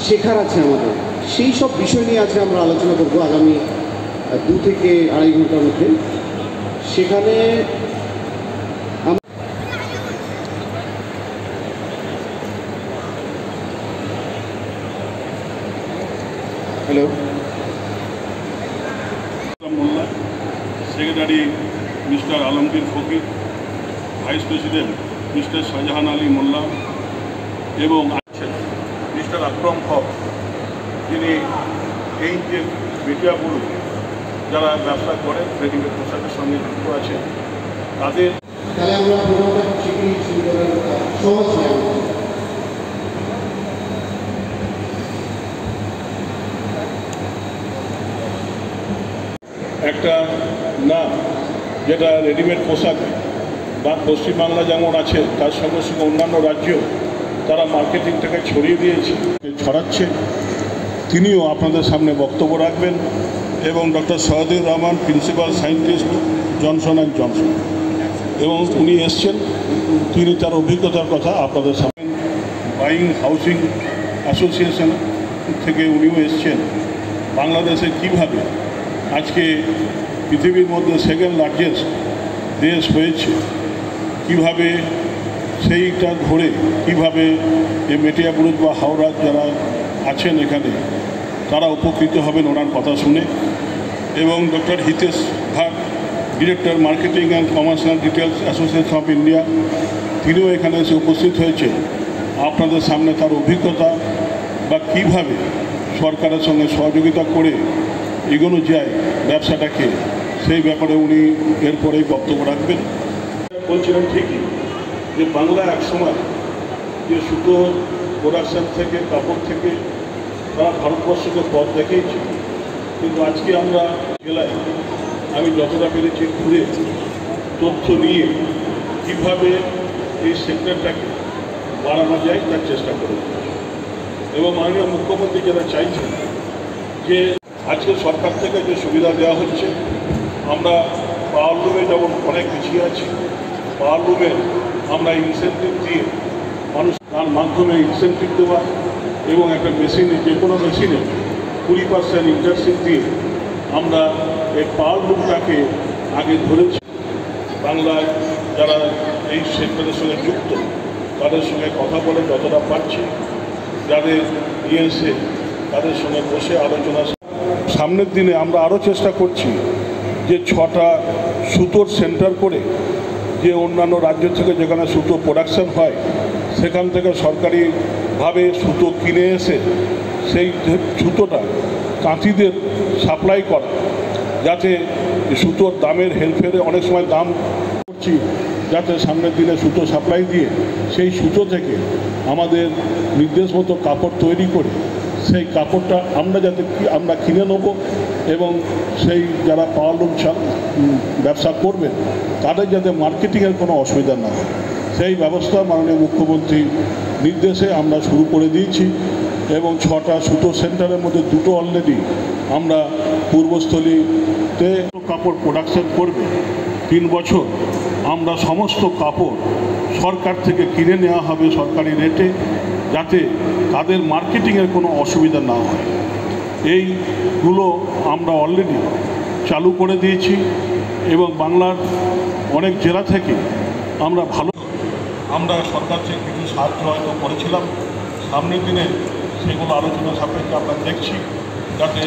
শেখার আছে আমাদের, সেই সব বিষয় নিয়ে আজকে আমরা আলোচনা করব আগামী 2 থেকে 2.5 ঘন্টার মধ্যে। সেখানে হ্যালো, Molla, secretary mister Alamgir Fakir, vice president mister Shahjahan Ali Molla এবং আছেন মিস্টার আকরম হক, যিনি এই যে মিডিয়াগুলো যারা ব্যবসা করে রেডিমেড পোশাকের সঙ্গে যুক্ত আছে তাদের তাহলে আমরা সহজ একটা নাম যেটা রেডিমেড পোশাক বা পশ্চিমবাংলা যেমন আছে তার সঙ্গে সঙ্গে অন্যান্য রাজ্যেও তারা মার্কেটিংটাকে ছড়িয়ে দিয়েছে, ছড়াচ্ছে। তিনিও আপনাদের সামনে বক্তব্য রাখবেন এবং doctor Syedur Rahman, principal scientist Johnson and Johnson, এবং উনি এসছেন, তিনি তার অভিজ্ঞতার কথা আপনাদের সামনে। বাইং হাউসিং অ্যাসোসিয়েশন থেকে উনিও এসছেন। বাংলাদেশে কিভাবে আজকে পৃথিবীর মধ্যে সেকেন্ড লার্জেস্ট দেশ হয়েছে, কিভাবে সেইটা ধরে কিভাবে এই মেটিয়াবুরুজ বা হাওড়ার যারা আছেন এখানে তারা উপকৃত হবেন ওনার কথা শুনে। এবং doctor Hitesh Bhatt, director marketing and commercial details association of India, তিনিও এখানে এসে উপস্থিত হয়েছে আপনাদের সামনে তার অভিজ্ঞতা বা কীভাবে সরকারের সঙ্গে সহযোগিতা করে এগোনো যায় ব্যবসাটাকে, সেই ব্যাপারে উনি এরপরেই বক্তব্য রাখবেন। বলছিলেন ঠিকই যে বাংলা একসময় যে সুতো প্রোডাকশান থেকে কাপড় থেকে তারা ভারতবর্ষকে পথ দেখিয়েছে, কিন্তু আজকে আমরা জেলায় আমি যতটা পেরেছি ঘুরে তথ্য নিয়ে কীভাবে এই সেক্টরটাকে বাড়ানো যায় তার চেষ্টা করে, এবং মাননীয় মুখ্যমন্ত্রী যারা চাইছেন যে আজকে সরকার থেকে যে সুবিধা দেওয়া হচ্ছে, আমরা পাওয়ারলুমে যেমন অনেক পিছিয়ে আছি, পাওয়ারলুমে আমরা ইনসেন্টিভ দিয়ে মানুষ তার মাধ্যমে ইনসেন্টিভ দেওয়া এবং একটা মেশিনে, যে কোনো মেশিনে 20% ইন্টারেস্ট দিয়ে আমরা এই পাওয়ারলুমটাকে আগে ধরেছি। বাংলায় যারা এই সেক্টরের সঙ্গে যুক্ত তাদের সঙ্গে কথা বলে যতটা পারছি, যাদের নিয়ে এসে তাদের সঙ্গে বসে আলোচনা। সামনের দিনে আমরা আরও চেষ্টা করছি যে 6টা সুতোর সেন্টার করে, যে অন্যান্য রাজ্য থেকে যেখানে সুতো প্রোডাকশান হয় সেখান থেকে সরকারিভাবে সুতো কিনে এসে সেই সুতোটা তাঁতিদের সাপ্লাই করা, যাতে সুতোর দামের হেরফেরে অনেক সময় দাম করছি, যাতে সামনের দিনে সুতো সাপ্লাই দিয়ে সেই সুতো থেকে আমাদের নির্দেশ মতো কাপড় তৈরি করে সেই কাপড়টা আমরা কিনে নেব, এবং সেই যারা পাওয়ারলুম ব্যবসা করবেন তাদের যাতে মার্কেটিংয়ের কোনো অসুবিধা না হয়, সেই ব্যবস্থা মাননীয় মুখ্যমন্ত্রীর নির্দেশে আমরা শুরু করে দিয়েছি। এবং 6টা সুতো সেন্টারের মধ্যে 2টো অলরেডি আমরা পূর্বস্থলীতে কাপড় প্রোডাকশন করবে। 3 বছর আমরা সমস্ত কাপড় সরকার থেকে কিনে নেওয়া হবে সরকারি রেটে, যাতে তাদের মার্কেটিংয়ের কোনো অসুবিধা না হয়। এইগুলো আমরা অলরেডি চালু করে দিয়েছি এবং বাংলার অনেক জেলা থেকে আমরা সরকার থেকে কিছু সাহায্য হয়তো করেছিলাম। সামনের দিনে সেগুলো আলোচনা সাপেক্ষে আমরা দেখছি, যাতে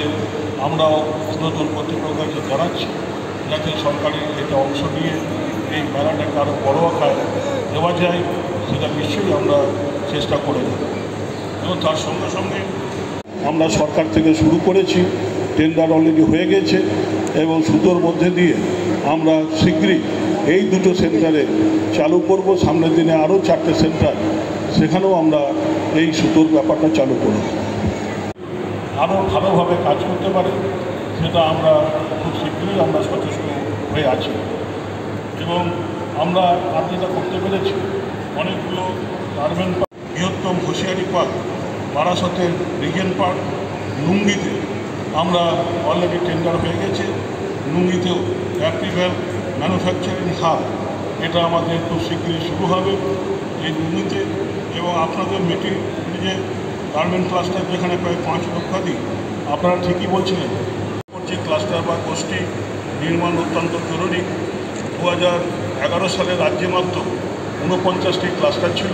আমরাও নতুন কর্তৃপক্ষকে জানাচ্ছি যাতে সরকারি এটা অংশ নিয়ে এই মেলাটাকে আরও বড় আকার দেওয়া যায়, সেটা নিশ্চয়ই আমরা চেষ্টা করে যাব। এবং তার সঙ্গে সঙ্গে আমরা সরকার থেকে শুরু করেছি, টেন্ডার অলরেডি হয়ে গেছে এবং সুতোর মধ্যে দিয়ে আমরা শীঘ্রই এই 2টো সেন্টারে চালু করব। সামনের দিনে আরও 4টে সেন্টার, সেখানেও আমরা এই সুতোর ব্যাপারটা চালু করব। আরও ভালোভাবে কাজ করতে পারে সেটা আমরা খুব শীঘ্রই আমরা সচেষ্ট হয়ে আছি। এবং আমরা যেটা করতে পেরেছি, অনেকগুলো গার্মেন্ট পার্ক, বৃহত্তম হুঁশিয়ারি পার্ক, বারাসতের রিজেন পার্ক, লুঙ্গিতে আমরা অলরেডি টেন্ডার হয়ে গেছে। নুঙ্গিতেও অ্যাপ্রিভেল ম্যানুফ্যাকচারিং হাব, এটা আমাদের খুব শীঘ্রই শুরু হবে এই নুঙ্গিতে। এবং আপনাদের মেটিরিজে গার্মেন্ট ক্লাস্টার যেখানে প্রায় 5 লক্ষাধিক, আপনারা ঠিকই বলছিলেন যে ক্লাস্টার বা গোষ্ঠী নির্মাণ অত্যন্ত জরুরি। 2011 সালে রাজ্যে মাত্র 49টি ক্লাস্টার ছিল,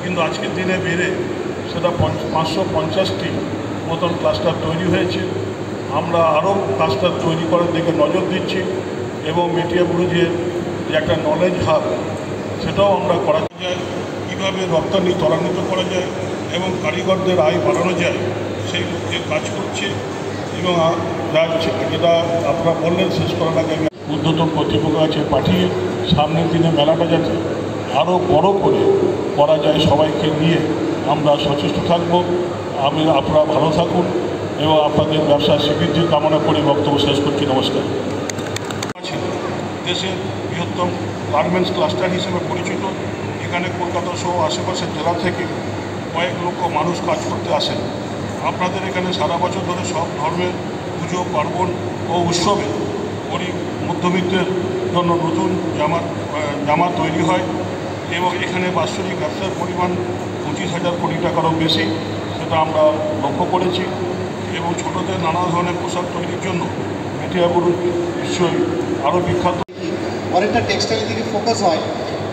কিন্তু আজকের দিনে বেড়ে সেটা 550টি মতন ক্লাস্টার তৈরি হয়েছে। আমরা আরও ক্লাস্টার তৈরি করার দিকে নজর দিচ্ছি এবং মেটিয়াবুরুজের যে একটা নলেজ হাব, সেটাও আমরা করা যায়। কীভাবে রপ্তানি ত্বরান্বিত করা যায় এবং কারিগরদের আয় বাড়ানো যায় সেই লক্ষ্যে কাজ করছে। এবং যেটা আপনারা বললেন শেষ করার আগে, ঊর্ধ্বতন কর্তৃপক্ষ কাছে পাঠিয়ে সামনের দিনে মেলাটা যাতে আরও বড় করে করা যায়, সবাইকে নিয়ে আমরা সচেষ্ট থাকব। আপনারা ভালো থাকুন এবং আপনাদের ব্যবসার স্বীকৃতি কামনা করে বক্তব্য শেষ করছি। নমস্কার। দেশের বৃহত্তম গার্মেন্টস ক্লাস্টার হিসেবে পরিচিত। এখানে কলকাতা সহ আশেপাশের জেলা থেকে কয়েক লক্ষ মানুষ কাজ করতে আসেন। আপনাদের এখানে সারা বছর ধরে সব ধর্মের পুজো পার্বণ ও উৎসবে গরিব মধ্যবিত্তের জন্য নতুন জামা তৈরি হয় এবং এখানে বাৎসরিক ব্যবসার পরিমাণ 25,000 কোটি টাকারও বেশি, সেটা আমরা লক্ষ্য করেছি। এবং ছোটদের নানা ধরনের পোশাক তৈরির জন্য মেটিয়াবুরুজ নিশ্চয়ই আরও বিখ্যাত। অনেকটা টেক্সটাইলের দিকে ফোকাস হয়,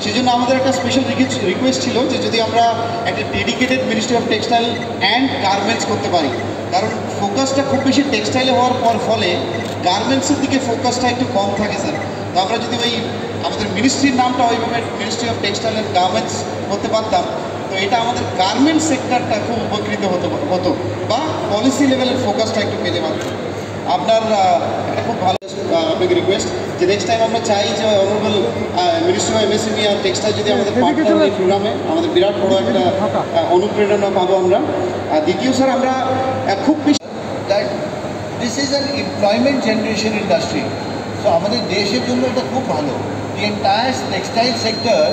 সেই জন্য আমাদের একটা স্পেশাল রিকোয়েস্ট ছিল যে যদি আমরা একটা dedicated ministry of textile and garments করতে পারি, কারণ ফোকাসটা খুব বেশি টেক্সটাইলে হওয়ার ফলে গার্মেন্টসের দিকে ফোকাসটা একটু কম থাকে স্যার। তো আমরা যদি ওই আমাদের মিনিস্ট্রির নামটা ওইভাবে ministry of textile and garments করতে পারতাম, তো এটা আমাদের গার্মেন্টস সেক্টরটা খুব উপকৃত হতো বা পলিসি লেভেলের ফোকাসটা একটু পেতে পারতাম। আপনার একটা খুব ভালো আপনাকে রিকোয়েস্ট যে নেক্সট টাইম আমরা চাই যে অনারেবল মিনিস্টার অফ এমএসএমই আর টেক্সটাইল যদি আমাদের পার্টনার এই প্রোগ্রামে, আমাদের বিরাট বড় একটা অনুপ্রেরণা পাবো আমরা। আর দ্বিতীয় স্যার, আমরা খুব বেশি that this is an employment generation industry. So আমাদের দেশের জন্য এটা খুব ভালো। The entire textile sector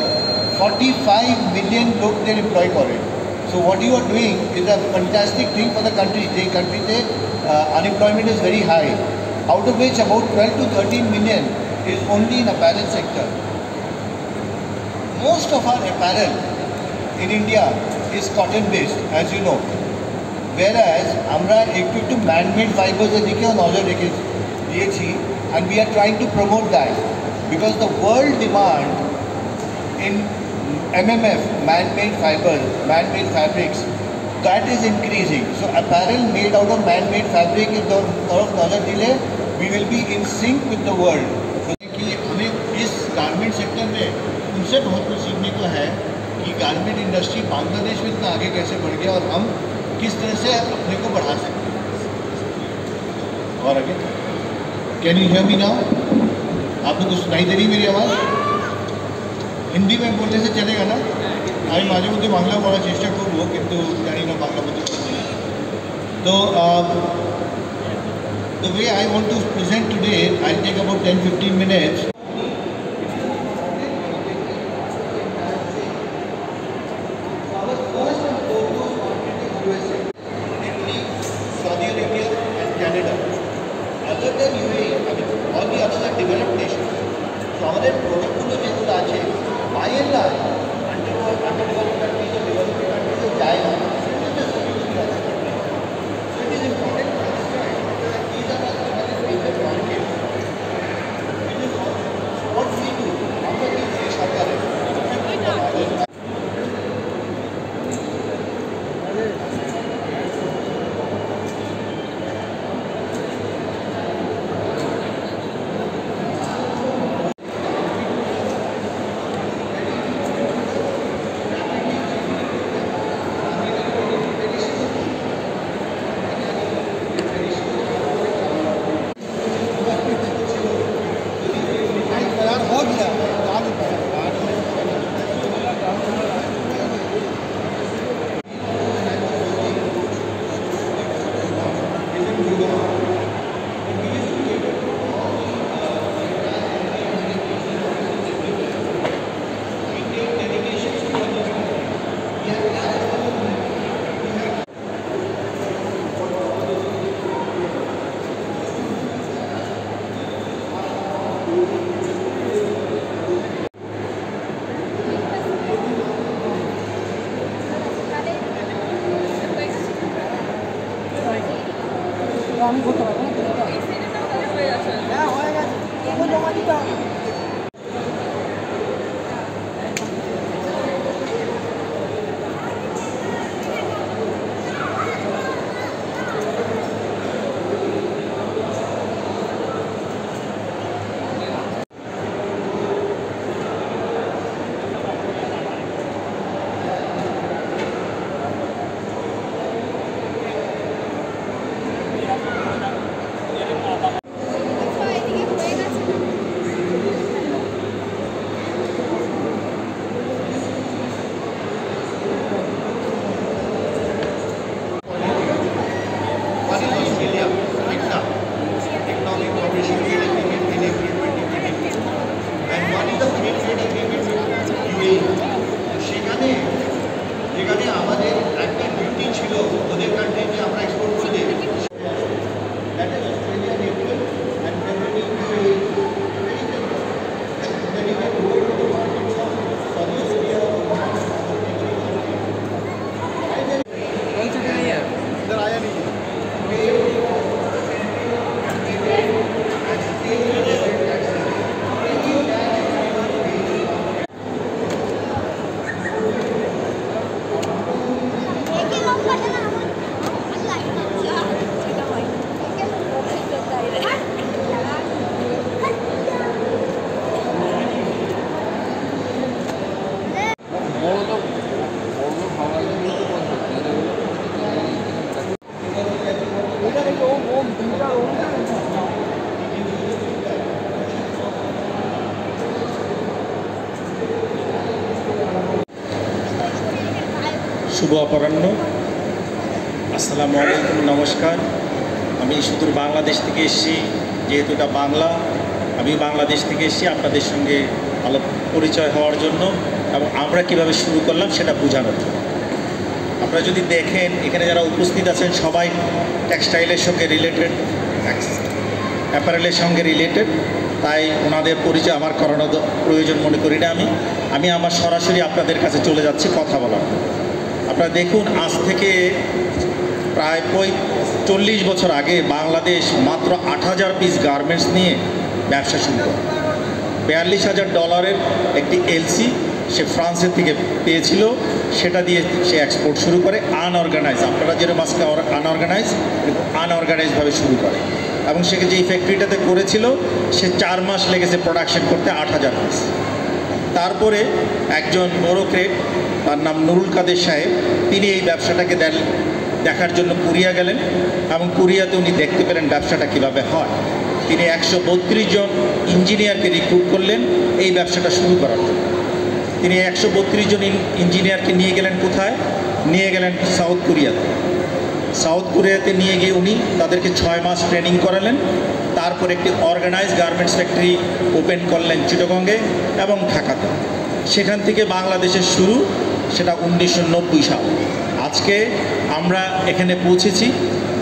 45 million লোকদের এমপ্লয় করে। So what you are doing is a fantastic thing for the country. The country, unemployment is very high, out of which about 12 to 13 million is only in apparel sector. Most of our apparel in India is cotton based, as you know, whereas আমরা একটু man-made fibers এর দিকেও নজর দিয়েছি, and we are trying to promote that because the world demand in MMF, man-made fibers, man-made fabrics, that is increasing. So apparel made out of man-made fabric is तरफ नजर दिले, we will be in sync with the world. कि हमें इस garment sector में उनसे बहुत कुछ सीखने को है कि गारमेंट इंडस्ट्री बांग्लादेश में इतना आगे कैसे बढ़ गया और हम किस तरह से अपने को बढ़ा सकते हैं। और आगे can you hear me now? आपको कुछ सुनाई दे रही मेरी आवाज़? हिंदी में बोलने से चलेगा ना? আমি মাঝে মধ্যে বাংলা বলার চেষ্টা করবো, কিন্তু জানি না বাংলা বলতে পারবো। তো the way I want to present today, I'll take about 10-15 minutes. Our first and foremost market is USA, Italy, Saudi Arabia and Canada. Other than UAE, I mean all the other developed nations. So আমাদের প্রোডাক্টগুলো যেগুলো আছে by and large underdeveloped countries or developing countries যায় না। So it is important to understand that these are the major markets. It is what we do. আমরা কি যে সরকারে আমি করতে পারবো হ্যাঁ হয়ে গেছে জমা দিতে হবে। One is Australia, ECTA, Economic Cooperation Trade Agreement in April 2022, and one is the Free Trade Agreement UAE. সেখানে যেখানে আমাদের একটা ডিউটি ছিল ওদের কান্ট্রিতে আমরা এক্সপোর্ট করে দিই। That is Australia in April and February UAE. Then you can go to the market of Saudi Arabia or इधर आया नहीं শুভ অপরাহ্ন, আসসালামু আলাইকুম, নমস্কার। আমি সুদূর বাংলাদেশ থেকে এসেছি, যেহেতু এটা বাংলা, আমি বাংলাদেশ থেকে এসেছি আপনাদের সঙ্গে পরিচয় হওয়ার জন্য এবং আমরা কিভাবে শুরু করলাম সেটা বোঝানোর জন্য। আপনারা যদি দেখেন এখানে যারা উপস্থিত আছেন সবাই টেক্সটাইলের সঙ্গে রিলেটেড, অ্যাপারেলের সঙ্গে রিলেটেড, তাই ওনাদের পরিচয় আমার করানো প্রয়োজন মনে করি না। আমি আমার সরাসরি আপনাদের কাছে চলে যাচ্ছি কথা বলার। আপনারা দেখুন, আজ থেকে প্রায় 40 বছর আগে বাংলাদেশ মাত্র 8,000 পিস গার্মেন্টস নিয়ে ব্যবসা শুরু করে। $42,000 একটি এলসি সে ফ্রান্সের থেকে পেয়েছিল, সেটা দিয়ে সে এক্সপোর্ট শুরু করে আনঅর্গানাইজ। আপনারা যেরকম আজকে আনঅর্গানাইজভাবে শুরু করে এবং সে যেই ফ্যাক্টরিটাতে করেছিল সে 4 মাস লেগেছে প্রোডাকশন করতে 8,000 পিস। তারপরে একজন ব্যুরোক্রেট, তার নাম নুরুল কাদের সাহেব, তিনি এই ব্যবসাটাকে দেখার জন্য কোরিয়া গেলেন এবং কোরিয়াতে উনি দেখতে পেলেন ব্যবসাটা কীভাবে হয়। তিনি 132 জন ইঞ্জিনিয়ারকে রিক্রুট করলেন এই ব্যবসাটা শুরু করার জন্য। তিনি 132 জন ইঞ্জিনিয়ারকে নিয়ে গেলেন কোথায়? নিয়ে গেলেন সাউথ কোরিয়াতে। সাউথ কোরিয়াতে নিয়ে গিয়ে উনি তাদেরকে 6 মাস ট্রেনিং করালেন। তারপর একটি অর্গানাইজ গার্মেন্টস ফ্যাক্টরি ওপেন করলেন চিটাগংয়ে এবং ঢাকাতে। সেখান থেকে বাংলাদেশের শুরু, সেটা 1990 সাল। আজকে আমরা এখানে পৌঁছেছি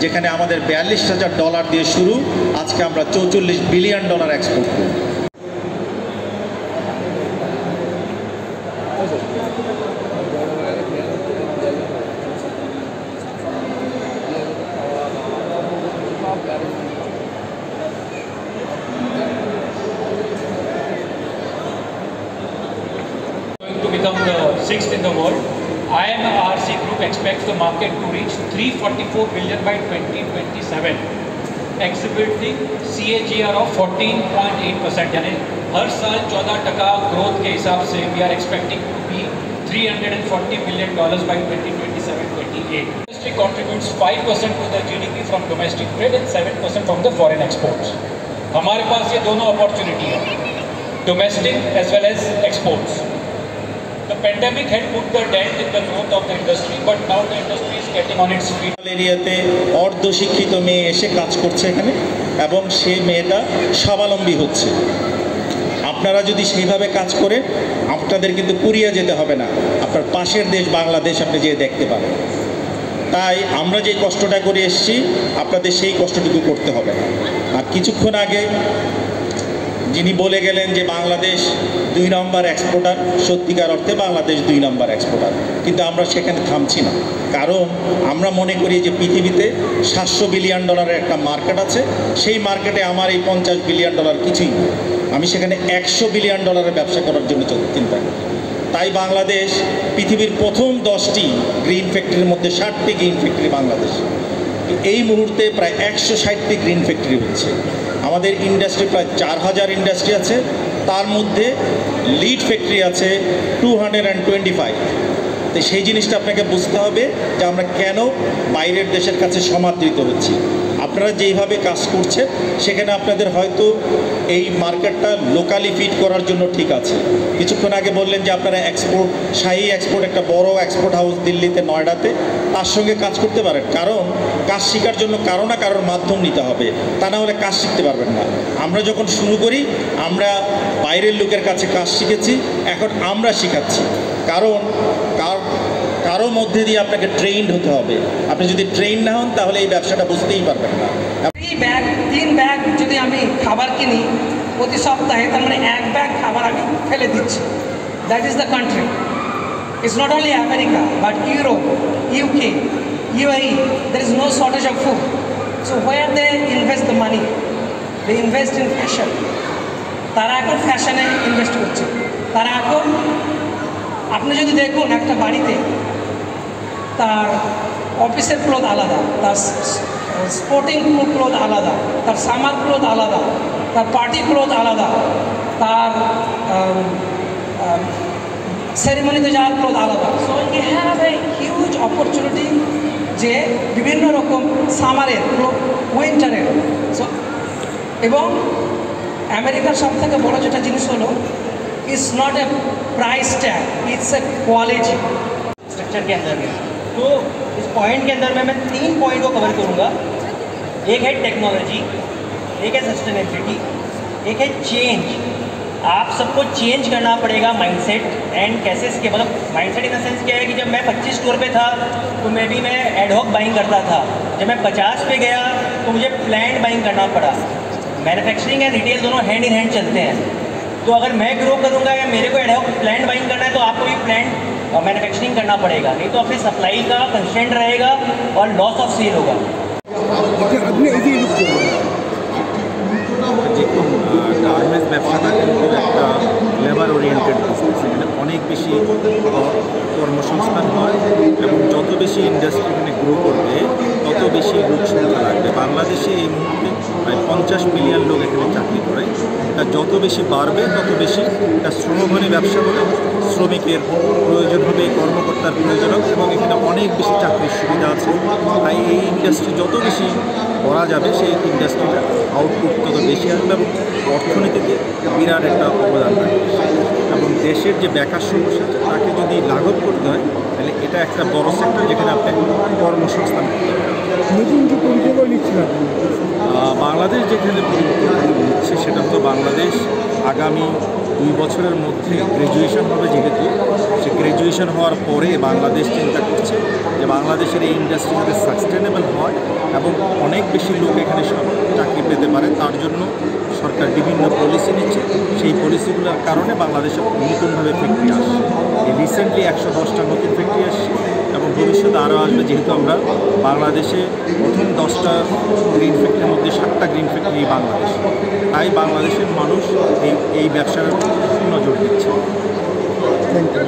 যেখানে আমাদের $42,000 দিয়ে শুরু, আজকে আমরা $44 বিলিয়ন এক্সপোর্ট করি। To become the 6th in the world, IMRC Group expects the market to reach 344 billion by 2027, exhibiting CAGR of 14.8%. यानी हर साल 14% ग्रोथ के हिसाब से we are expecting to be $340 billion by 2027-28. Industry contributes 5% to the GDP from domestic trade and 7% from the foreign exports. हमारे पास ये दोनों opportunity है, domestic as well as exports. The pandemic had put the dent in the growth of the industry, but now the industry is getting on its feet. এরিয়াতে অর্ধশিক্ষিত মেয়ে এসে কাজ করছে এখানে এবং সে মেয়েটা স্বাবলম্বী হচ্ছে। আপনারা যদি সেইভাবে কাজ করেন আপনাদের কিন্তু কোরিয়া যেতে হবে না, আপনার পাশের দেশ বাংলাদেশ আপনি যেয়ে দেখতে পাবেন। তাই আমরা যে কষ্টটা করে এসেছি আপনাদের সেই কষ্টটুকু করতে হবে। আর কিছুক্ষণ আগে যিনি বলে গেলেন যে বাংলাদেশ 2 নম্বর এক্সপোর্টার, সত্যিকার অর্থে বাংলাদেশ 2 নম্বর এক্সপোর্টার, কিন্তু আমরা সেখানে থামছি না। কারণ আমরা মনে করি যে পৃথিবীতে $700 বিলিয়ন একটা মার্কেট আছে, সেই মার্কেটে আমার এই $50 বিলিয়ন কিছুই না। আমি সেখানে $100 বিলিয়ন ব্যবসা করার জন্য চিন্তা করি। তাই বাংলাদেশ পৃথিবীর প্রথম 10টি গ্রিন ফ্যাক্টরির মধ্যে 60টি গ্রিন ফ্যাক্টরি বাংলাদেশ। এই মুহূর্তে প্রায় 160টি গ্রিন ফ্যাক্টরি হচ্ছে। আমাদের ইন্ডাস্ট্রি প্রায় 4000 ইন্ডাস্ট্রি আছে, তার মধ্যে লিড ফ্যাক্টরি আছে 225। তো সেই জিনিসটা আপনাকে বুঝতে হবে যে আমরা কেন বাইরের দেশের কাছে সমাদৃত হচ্ছি। আপনারা যেইভাবে কাজ করছেন সেখানে আপনাদের হয়তো এই মার্কেটটা লোকালি ফিট করার জন্য ঠিক আছে। কিছুক্ষণ আগে বললেন যে আপনারা এক্সপোর্ট, শাহী এক্সপোর্ট একটা বড় এক্সপোর্ট হাউস দিল্লিতে, নয়ডাতে, তার সঙ্গে কাজ করতে পারেন। কারণ কাজ শেখার জন্য কারো না কারোর মাধ্যম নিতে হবে, তা না হলে কাজ শিখতে পারবেন না। আমরা যখন শুরু করি আমরা বাইরের লোকের কাছে কাজ শিখেছি, এখন আমরা শেখাচ্ছি। কারণ কারো মধ্যে দিয়ে আপনাকে ট্রেইনড হতে হবে। আপনি যদি ট্রেন না হন তাহলে এই ব্যবসাটা বুঝতেই পারবেন না। 3 ব্যাগ যদি আমি খাবার কিনি প্রতি সপ্তাহে, তার মানে 1 ব্যাগ খাবার আমি ফেলে দিচ্ছি। That is the country. It's not only America but Europe, UK, UAE, there is no shortage of food. So where they invest the money? They invest in fashion. তারা এখন ফ্যাশনে ইনভেস্ট করছে। তারা এখন, আপনি যদি দেখুন একটা বাড়িতে তার অফিসের ক্লোথ আলাদা, তার স্পোর্টিং ক্লোথ আলাদা, তার সামার ক্লোথ আলাদা, তার পার্টি ক্লোথ আলাদা, তার সেরিমনিতে যাওয়ার ক্লোথ আলাদা। So you have a huge opportunity যে বিভিন্ন রকম সামারের, উইন্টারের। সো এবং আমেরিকার সবথেকে বড় যেটা জিনিস হলো, it's not a price tag, it's a quality. Structure के अंदर में तो इस पॉइंट के अंदर में मैं 3 पॉइंट को कवर करूँगा। एक है टेक्नोलॉजी, एक है सस्टेनेबिलिटी, एक है चेंज। आप सबको चेंज करना पड़ेगा माइंडसेट। एंड कैसे इसके मतलब माइंडसेट इन द सेंस क्या है कि जब मैं 25 स्टोर पे था तो मैं एडहॉक बाइंग करता था। जब मैं 50 पे गया तो मुझे प्लान्ड बाइंग करना पड़ा। मैन्युफैक्चरिंग एंड रिटेल दोनों हैंड इन हैंड चलते हैं। तो अगर मैं ग्रो करूँगा या मेरे को एडहॉक प्लान्ड बाइंग करना है तो आपको भी प्लान्ड मैन्युफैक्चरिंग करना पड़ेगा, नहीं तो अपनी सप्लाई का कंस्ट्रेंट रहेगा और लॉस ऑफ सेल होगा। গার্মেন্টস ব্যবসাটা কিন্তু একটা লেবার ওরিয়েন্টেড বিজনেস। এখানে অনেক বেশি কর্মসংস্থান হয় এবং যত বেশি ইন্ডাস্ট্রি এখানে গ্রো করবে তত বেশি লোক সংখ্যা লাগবে। বাংলাদেশে এই মুহূর্তে প্রায় 50 মিলিয়ন লোক এখানে চাকরি করে। এটা যত বেশি বাড়বে তত বেশি এটা শ্রমঘনী ব্যবসা বলে শ্রমিকের প্রয়োজন হবে, কর্মকর্তার প্রয়োজন হবে এবং এখানে অনেক বেশি চাকরির সুবিধা আছে। তাই এই ইন্ডাস্ট্রি যত বেশি করা যাবে সেই ইন্ডাস্ট্রিটা আউটপুট তত বেশি আসবে এবং অর্থনীতিতে বিরাট একটা অবদান রাখবে। এবং দেশের যে বেকার সমস্যা আছে তাকে যদি লাঘব করতে হয় তাহলে এটা একটা বড় সেক্টর যেখানে আপনি কর্মসংস্থান করতে পারেন। নতুন যে পরিকল্পনা নিচ্ছিলেন বাংলাদেশ যেখানে পরিকল্পনা নিচ্ছে সেটা তো বাংলাদেশ আগামী 2 বছরের মধ্যে গ্র্যাজুয়েশন হবে। যেহেতু সে গ্র্যাজুয়েশন হওয়ার পরে বাংলাদেশ চিন্তা করছে যে বাংলাদেশের এই ইন্ডাস্ট্রি যাতে সাস্টেনেবল হয় এবং অনেক বেশি লোক এখানে চাকরি পেতে পারে, তার জন্য সরকার বিভিন্ন পলিসি নিচ্ছে। সেই পলিসিগুলোর কারণে বাংলাদেশে নতুনভাবে ফ্যাক্টরি আসছে। এই রিসেন্টলি 110টা নতুন ফ্যাক্টরি আসছে এবং ভবিষ্যতে আরও আসবে। যেহেতু আমরা বাংলাদেশে প্রথম 10টা গ্রিন ফ্যাক্টরির মধ্যে 7টা গ্রিন ফ্যাক্টরি বাংলাদেশে, তাই বাংলাদেশের মানুষ এই ব্যবসার নজর দিচ্ছে। Thank you.